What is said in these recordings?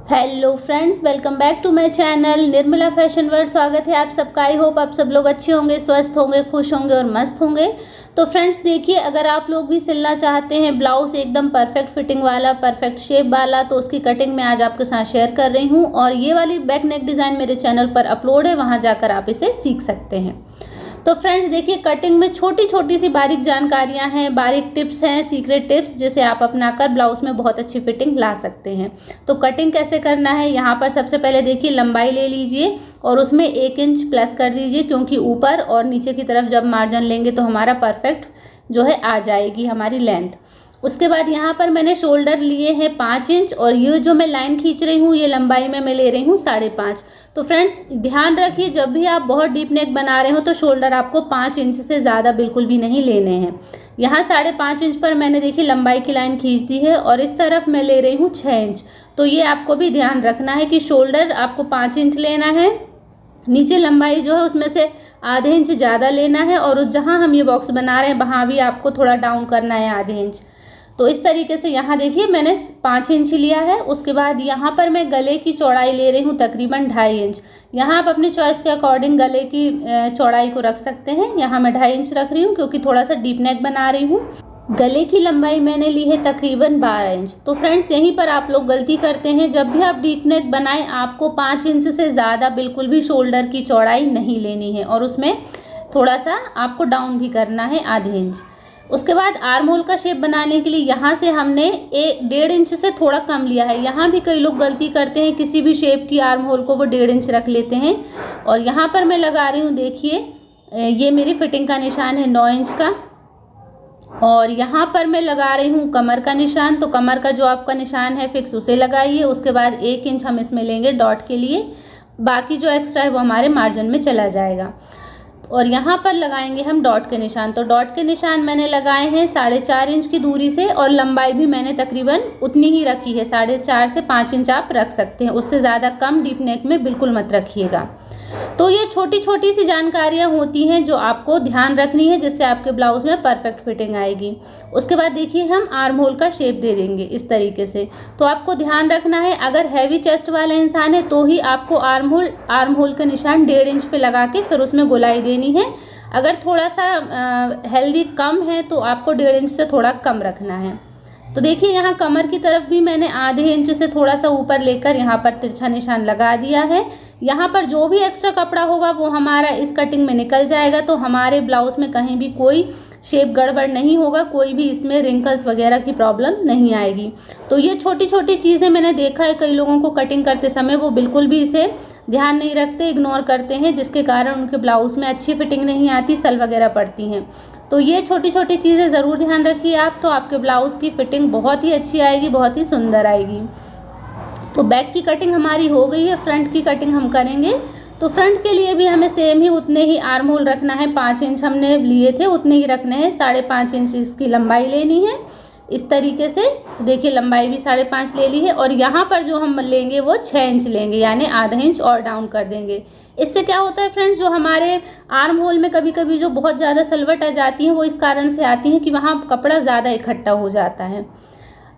Hello friends, welcome back to my channel Nirmala fashion world. स्वागत है आप सबका। आई होप आप सब लोग अच्छे होंगे, स्वस्थ होंगे, खुश होंगे और मस्त होंगे। तो फ्रेंड्स देखिए, अगर आप लोग भी सिलना चाहते हैं ब्लाउज़ एकदम परफेक्ट फिटिंग वाला, परफेक्ट शेप वाला, तो उसकी कटिंग मैं आज आपके साथ शेयर कर रही हूँ। और ये वाली बैक नेक डिज़ाइन मेरे चैनल पर अपलोड है, वहाँ जाकर आप इसे सीख सकते हैं। तो फ्रेंड्स देखिए, कटिंग में छोटी छोटी सी बारीक जानकारियां हैं, बारीक टिप्स हैं, सीक्रेट टिप्स, जिसे आप अपनाकर ब्लाउज में बहुत अच्छी फिटिंग ला सकते हैं। तो कटिंग कैसे करना है, यहाँ पर सबसे पहले देखिए लंबाई ले लीजिए और उसमें 1 इंच प्लस कर दीजिए, क्योंकि ऊपर और नीचे की तरफ जब मार्जिन लेंगे तो हमारा परफेक्ट जो है आ जाएगी हमारी लेंथ। उसके बाद यहाँ पर मैंने शोल्डर लिए हैं 5 इंच और ये जो मैं लाइन खींच रही हूँ ये लंबाई में मैं ले रही हूँ 5.5। तो फ्रेंड्स ध्यान रखिए, जब भी आप बहुत डीप नेक बना रहे हो तो शोल्डर आपको 5 इंच से ज़्यादा बिल्कुल भी नहीं लेने हैं। यहाँ 5.5 इंच पर मैंने देखिए लंबाई की लाइन खींच दी है और इस तरफ मैं ले रही हूँ 6 इंच। तो ये आपको भी ध्यान रखना है कि शोल्डर आपको 5 इंच लेना है, नीचे लंबाई जो है उसमें से आधे इंच ज़्यादा लेना है और जहाँ हम ये बॉक्स बना रहे हैं वहाँ भी आपको थोड़ा डाउन करना है आधे इंच। तो इस तरीके से यहाँ देखिए मैंने 5 इंच लिया है। उसके बाद यहाँ पर मैं गले की चौड़ाई ले रही हूँ तकरीबन 2.5 इंच। यहाँ आप अपनी चॉइस के अकॉर्डिंग गले की चौड़ाई को रख सकते हैं। यहाँ मैं 2.5 इंच रख रही हूँ क्योंकि थोड़ा सा डीप नेक बना रही हूँ। गले की लंबाई मैंने ली है तकरीबन 12 इंच। तो फ्रेंड्स यहीं पर आप लोग गलती करते हैं, जब भी आप डीप नेक बनाएं आपको 5 इंच से ज़्यादा बिल्कुल भी शोल्डर की चौड़ाई नहीं लेनी है और उसमें थोड़ा सा आपको डाउन भी करना है आधे इंच। उसके बाद आर्म होल का शेप बनाने के लिए यहाँ से हमने 1.5 इंच से थोड़ा कम लिया है। यहाँ भी कई लोग गलती करते हैं, किसी भी शेप की आर्म होल को वो 1.5 इंच रख लेते हैं। और यहाँ पर मैं लगा रही हूँ, देखिए ये मेरी फिटिंग का निशान है 9 इंच का। और यहाँ पर मैं लगा रही हूँ कमर का निशान। तो कमर का जो आपका निशान है फिक्स उसे लगाइए। उसके बाद 1 इंच हम इसमें लेंगे डॉट के लिए, बाकी जो एक्स्ट्रा है वो हमारे मार्जिन में चला जाएगा। और यहाँ पर लगाएंगे हम डॉट के निशान। तो डॉट के निशान मैंने लगाए हैं 4.5 इंच की दूरी से और लंबाई भी मैंने तकरीबन उतनी ही रखी है, 4.5 से 5 इंच आप रख सकते हैं, उससे ज़्यादा कम डीप नेक में बिल्कुल मत रखिएगा। तो ये छोटी छोटी सी जानकारियाँ होती हैं जो आपको ध्यान रखनी है, जिससे आपके ब्लाउज में परफेक्ट फिटिंग आएगी। उसके बाद देखिए हम आर्म होल का शेप दे देंगे इस तरीके से। तो आपको ध्यान रखना है, अगर हैवी चेस्ट वाला इंसान है तो ही आपको आर्म होल का निशान 1.5 इंच पे लगा के फिर उसमें गोलाई देनी है। अगर थोड़ा सा हेल्दी कम है तो आपको 1.5 इंच से थोड़ा कम रखना है। तो देखिए यहाँ कमर की तरफ भी मैंने आधे इंच से थोड़ा सा ऊपर लेकर यहाँ पर तिरछा निशान लगा दिया है। यहाँ पर जो भी एक्स्ट्रा कपड़ा होगा वो हमारा इस कटिंग में निकल जाएगा, तो हमारे ब्लाउज में कहीं भी कोई शेप गड़बड़ नहीं होगा, कोई भी इसमें रिंकल्स वगैरह की प्रॉब्लम नहीं आएगी। तो ये छोटी छोटी चीज़ें मैंने देखा है कई लोगों को कटिंग करते समय वो बिल्कुल भी इसे ध्यान नहीं रखते, इग्नोर करते हैं, जिसके कारण उनके ब्लाउज में अच्छी फिटिंग नहीं आती, सल वगैरह पड़ती हैं। तो ये छोटी छोटी चीज़ें ज़रूर ध्यान रखिए आप, तो आपके ब्लाउज़ की फिटिंग बहुत ही अच्छी आएगी, बहुत ही सुंदर आएगी। तो बैक की कटिंग हमारी हो गई है, फ्रंट की कटिंग हम करेंगे। तो फ्रंट के लिए भी हमें सेम ही उतने ही आर्म होल रखना है, 5 इंच हमने लिए थे उतने ही रखने हैं, 5.5 इंच इसकी लंबाई लेनी है इस तरीके से। तो देखिए लंबाई भी 5.5 ले ली है और यहाँ पर जो हम लेंगे वो 6 इंच लेंगे, यानी आधा इंच और डाउन कर देंगे। इससे क्या होता है फ्रेंड्स, जो हमारे आर्म होल में कभी कभी जो बहुत ज़्यादा सलवट आ जाती है वो इस कारण से आती है कि वहाँ कपड़ा ज़्यादा इकट्ठा हो जाता है।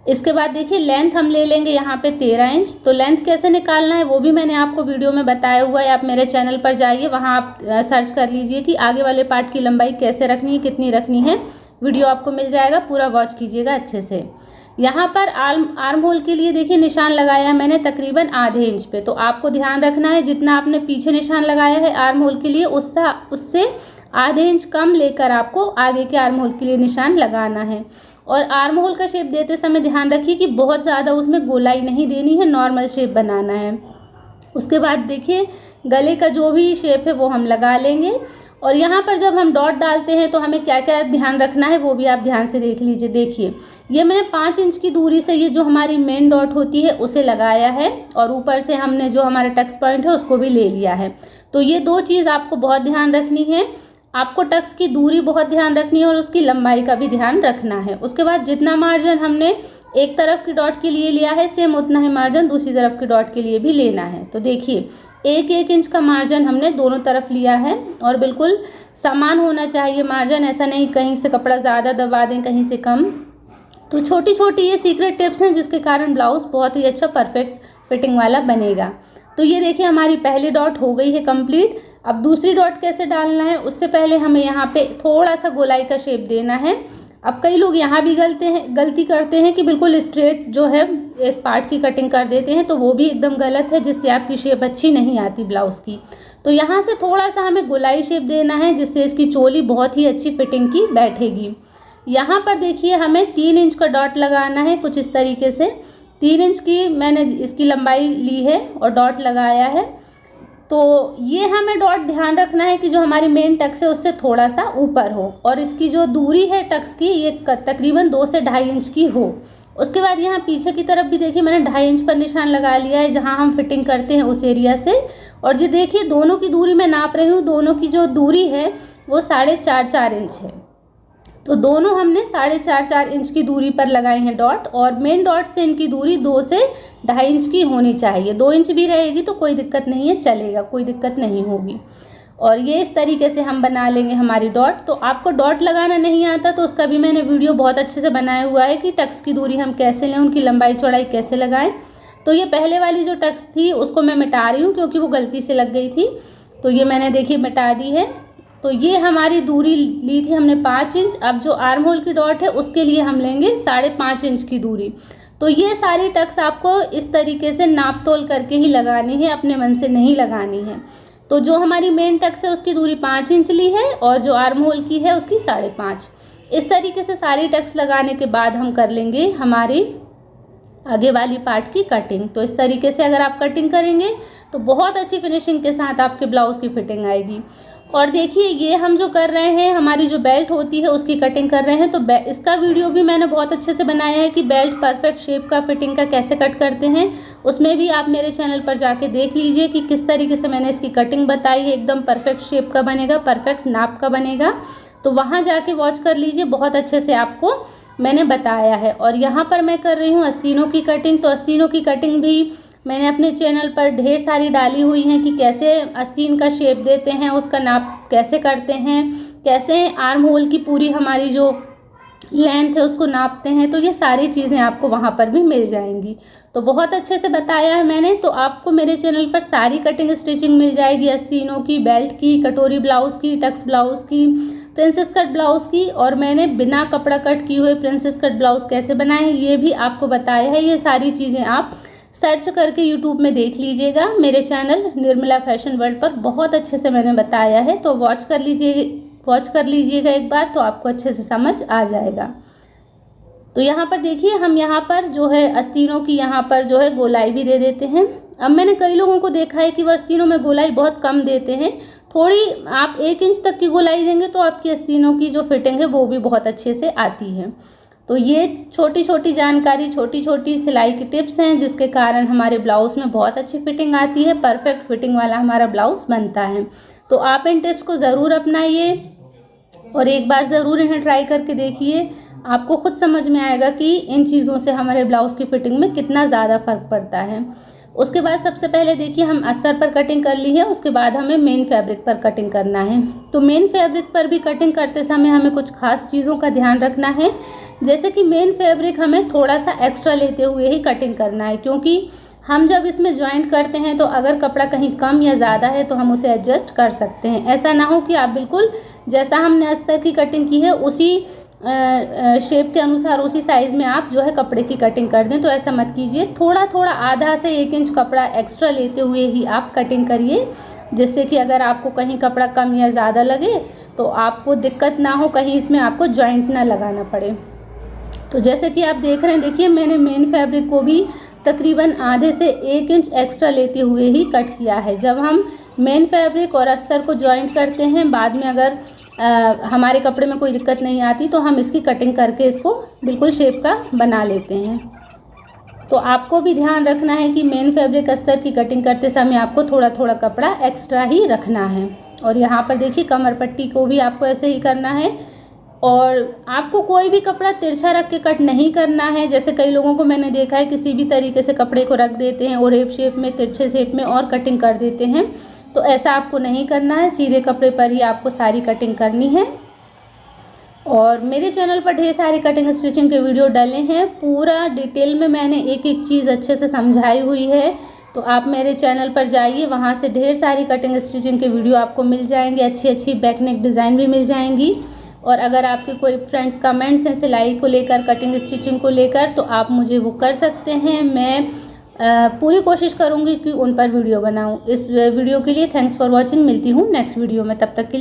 इसके बाद देखिए लेंथ हम ले लेंगे यहाँ पे 13 इंच। तो लेंथ कैसे निकालना है वो भी मैंने आपको वीडियो में बताया हुआ है, आप मेरे चैनल पर जाइए, वहाँ आप सर्च कर लीजिए कि आगे वाले पार्ट की लंबाई कैसे रखनी है, कितनी रखनी है, वीडियो आपको मिल जाएगा, पूरा वॉच कीजिएगा अच्छे से। यहाँ पर आर्म होल के लिए देखिए निशान लगाया है मैंने तकरीबन आधे इंच पे। तो आपको ध्यान रखना है जितना आपने पीछे निशान लगाया है आर्म होल के लिए उससे आधे इंच कम लेकर आपको आगे के आर्म होल के लिए निशान लगाना है। और आर्म होल का शेप देते समय ध्यान रखिए कि बहुत ज़्यादा उसमें गोलाई नहीं देनी है, नॉर्मल शेप बनाना है। उसके बाद देखिए गले का जो भी शेप है वो हम लगा लेंगे। और यहाँ पर जब हम डॉट डालते हैं तो हमें क्या क्या ध्यान रखना है वो भी आप ध्यान से देख लीजिए। देखिए ये मैंने 5 इंच की दूरी से ये जो हमारी मेन डॉट होती है उसे लगाया है और ऊपर से हमने जो हमारा टक्स पॉइंट है उसको भी ले लिया है। तो ये 2 चीज़ आपको बहुत ध्यान रखनी है, आपको टक्स की दूरी बहुत ध्यान रखनी है और उसकी लंबाई का भी ध्यान रखना है। उसके बाद जितना मार्जिन हमने एक तरफ की डॉट के लिए लिया है सेम उतना ही मार्जिन दूसरी तरफ की डॉट के लिए भी लेना है। तो देखिए 1-1 इंच का मार्जिन हमने दोनों तरफ लिया है और बिल्कुल समान होना चाहिए मार्जिन, ऐसा नहीं कहीं से कपड़ा ज़्यादा दबा दें कहीं से कम। तो छोटी छोटी ये सीक्रेट टिप्स हैं जिसके कारण ब्लाउज़ बहुत ही अच्छा परफेक्ट फिटिंग वाला बनेगा। तो ये देखिए हमारी पहली डॉट हो गई है कंप्लीट। अब दूसरी डॉट कैसे डालना है, उससे पहले हमें यहाँ पे थोड़ा सा गोलाई का शेप देना है। अब कई लोग यहाँ भी गलती करते हैं कि बिल्कुल स्ट्रेट जो है इस पार्ट की कटिंग कर देते हैं, तो वो भी एकदम गलत है, जिससे आपकी शेप अच्छी नहीं आती ब्लाउज़ की। तो यहाँ से थोड़ा सा हमें गोलाई शेप देना है, जिससे इसकी चोली बहुत ही अच्छी फिटिंग की बैठेगी। यहाँ पर देखिए हमें 3 इंच का डॉट लगाना है, कुछ इस तरीके से 3 इंच की मैंने इसकी लंबाई ली है और डॉट लगाया है। तो ये हमें डॉट ध्यान रखना है कि जो हमारी मेन टक्स है उससे थोड़ा सा ऊपर हो, और इसकी जो दूरी है टक्स की ये तकरीबन 2 से 2.5 इंच की हो। उसके बाद यहाँ पीछे की तरफ भी देखिए मैंने 2.5 इंच पर निशान लगा लिया है, जहाँ हम फिटिंग करते हैं उस एरिया से। और ये देखिए दोनों की दूरी मैं नाप रही हूँ, दोनों की जो दूरी है वो 4.5 इंच है। तो दोनों हमने 4.5 इंच की दूरी पर लगाए हैं डॉट, और मेन डॉट से इनकी दूरी 2 से 2.5 इंच की होनी चाहिए। 2 इंच भी रहेगी तो कोई दिक्कत नहीं है, चलेगा, कोई दिक्कत नहीं होगी। और ये इस तरीके से हम बना लेंगे हमारी डॉट। तो आपको डॉट लगाना नहीं आता तो उसका भी मैंने वीडियो बहुत अच्छे से बनाया हुआ है कि टक्स की दूरी हम कैसे लें, उनकी लंबाई चौड़ाई कैसे लगाएं। तो ये पहले वाली जो टक्स थी उसको मैं मिटा रही हूँ क्योंकि वो गलती से लग गई थी, तो ये मैंने देखिए मिटा दी है। तो ये हमारी दूरी ली थी हमने 5 इंच। अब जो आर्म होल की डॉट है उसके लिए हम लेंगे 5.5 इंच की दूरी। तो ये सारी टक्स आपको इस तरीके से नाप तोल करके ही लगानी है, अपने मन से नहीं लगानी है। तो जो हमारी मेन टक्स है उसकी दूरी 5 इंच ली है और जो आर्म होल की है उसकी 5.5। इस तरीके से सारी टक्स लगाने के बाद हम कर लेंगे हमारी आगे वाली पार्ट की कटिंग। तो इस तरीके से अगर आप कटिंग करेंगे तो बहुत अच्छी फिनिशिंग के साथ आपके ब्लाउज़ की फिटिंग आएगी। और देखिए ये हम जो कर रहे हैं, हमारी जो बेल्ट होती है उसकी कटिंग कर रहे हैं, तो इसका वीडियो भी मैंने बहुत अच्छे से बनाया है कि बेल्ट परफेक्ट शेप का फिटिंग का कैसे कट करते हैं। उसमें भी आप मेरे चैनल पर जाके देख लीजिए कि किस तरीके से मैंने इसकी कटिंग बताई है, एकदम परफेक्ट शेप का बनेगा, परफेक्ट नाप का बनेगा। तो वहाँ जाके वॉच कर लीजिए, बहुत अच्छे से आपको मैंने बताया है। और यहाँ पर मैं कर रही हूँ आस्तीनों की कटिंग। तो आस्तीनों की कटिंग भी मैंने अपने चैनल पर ढेर सारी डाली हुई हैं कि कैसे आस्तीन का शेप देते हैं, उसका नाप कैसे करते हैं, कैसे आर्म होल की पूरी हमारी जो लेंथ है उसको नापते हैं। तो ये सारी चीज़ें आपको वहाँ पर भी मिल जाएंगी। तो बहुत अच्छे से बताया है मैंने। तो आपको मेरे चैनल पर सारी कटिंग स्टिचिंग मिल जाएगी, आस्तीनों की, बेल्ट की, कटोरी ब्लाउज़ की, टक्स ब्लाउज़ की, प्रिंसेस कट ब्लाउज़ की। और मैंने बिना कपड़ा कट किए हुए प्रिंसेस कट ब्लाउज़ कैसे बनाएं ये भी आपको बताया है। ये सारी चीज़ें आप सर्च करके यूट्यूब में देख लीजिएगा, मेरे चैनल निर्मला फैशन वर्ल्ड पर बहुत अच्छे से मैंने बताया है। तो वॉच कर लीजिएगा एक बार, तो आपको अच्छे से समझ आ जाएगा। तो यहाँ पर देखिए हम यहाँ पर जो है आस्तीनों की यहाँ पर जो है गोलाई भी दे देते हैं। अब मैंने कई लोगों को देखा है कि वह आस्तीनों में गोलाई बहुत कम देते हैं, थोड़ी आप 1 इंच तक की गोलाई देंगे तो आपकी आस्तीनों की जो फिटिंग है वो भी बहुत अच्छे से आती है। तो ये छोटी छोटी जानकारी, छोटी छोटी सिलाई की टिप्स हैं जिसके कारण हमारे ब्लाउज़ में बहुत अच्छी फिटिंग आती है, परफेक्ट फिटिंग वाला हमारा ब्लाउज़ बनता है। तो आप इन टिप्स को ज़रूर अपनाइए और एक बार ज़रूर इन्हें ट्राई करके देखिए, आपको खुद समझ में आएगा कि इन चीज़ों से हमारे ब्लाउज़ की फिटिंग में कितना ज़्यादा फ़र्क पड़ता है। उसके बाद सबसे पहले देखिए हम अस्तर पर कटिंग कर ली है, उसके बाद हमें मेन फैब्रिक पर कटिंग करना है। तो मेन फैब्रिक पर भी कटिंग करते समय हमें कुछ खास चीज़ों का ध्यान रखना है, जैसे कि मेन फैब्रिक हमें थोड़ा सा एक्स्ट्रा लेते हुए ही कटिंग करना है, क्योंकि हम जब इसमें जॉइंट करते हैं तो अगर कपड़ा कहीं कम या ज़्यादा है तो हम उसे एडजस्ट कर सकते हैं। ऐसा ना हो कि आप बिल्कुल जैसा हमने अस्तर की कटिंग की है उसी शेप के अनुसार, उसी साइज़ में आप जो है कपड़े की कटिंग कर दें। तो ऐसा मत कीजिए, थोड़ा थोड़ा आधा से 1 इंच कपड़ा एक्स्ट्रा लेते हुए ही आप कटिंग करिए, जिससे कि अगर आपको कहीं कपड़ा कम या ज़्यादा लगे तो आपको दिक्कत ना हो, कहीं इसमें आपको जॉइंट ना लगाना पड़े। तो जैसे कि आप देख रहे हैं, देखिए मैंने मेन फैब्रिक को भी तकरीबन आधे से 1 इंच एक्स्ट्रा लेते हुए ही कट किया है। जब हम मेन फैब्रिक और अस्तर को जॉइंट करते हैं, बाद में अगर हमारे कपड़े में कोई दिक्कत नहीं आती तो हम इसकी कटिंग करके इसको बिल्कुल शेप का बना लेते हैं। तो आपको भी ध्यान रखना है कि मेन फैब्रिक अस्तर की कटिंग करते समय आपको थोड़ा थोड़ा कपड़ा एक्स्ट्रा ही रखना है। और यहाँ पर देखिए कमर पट्टी को भी आपको ऐसे ही करना है, और आपको कोई भी कपड़ा तिरछा रख के कट नहीं करना है। जैसे कई लोगों को मैंने देखा है किसी भी तरीके से कपड़े को रख देते हैं, ओरेप शेप में, तिरछे शेप में और कटिंग कर देते हैं। तो ऐसा आपको नहीं करना है, सीधे कपड़े पर ही आपको सारी कटिंग करनी है। और मेरे चैनल पर ढेर सारी कटिंग स्टिचिंग के वीडियो डाले हैं, पूरा डिटेल में मैंने एक एक चीज़ अच्छे से समझाई हुई है। तो आप मेरे चैनल पर जाइए, वहाँ से ढेर सारी कटिंग स्टिचिंग के वीडियो आपको मिल जाएंगे, अच्छी अच्छी बैक नेक डिज़ाइन भी मिल जाएंगी। और अगर आपके कोई फ्रेंड्स कमेंट्स हैं सिलाई को लेकर, कटिंग स्टिचिंग को लेकर, तो आप मुझे वो कर सकते हैं। मैं पूरी कोशिश करूँगी कि उन पर वीडियो बनाऊँ। इस वीडियो के लिए थैंक्स फॉर वॉचिंग। मिलती हूँ नेक्स्ट वीडियो में, तब तक के लिए।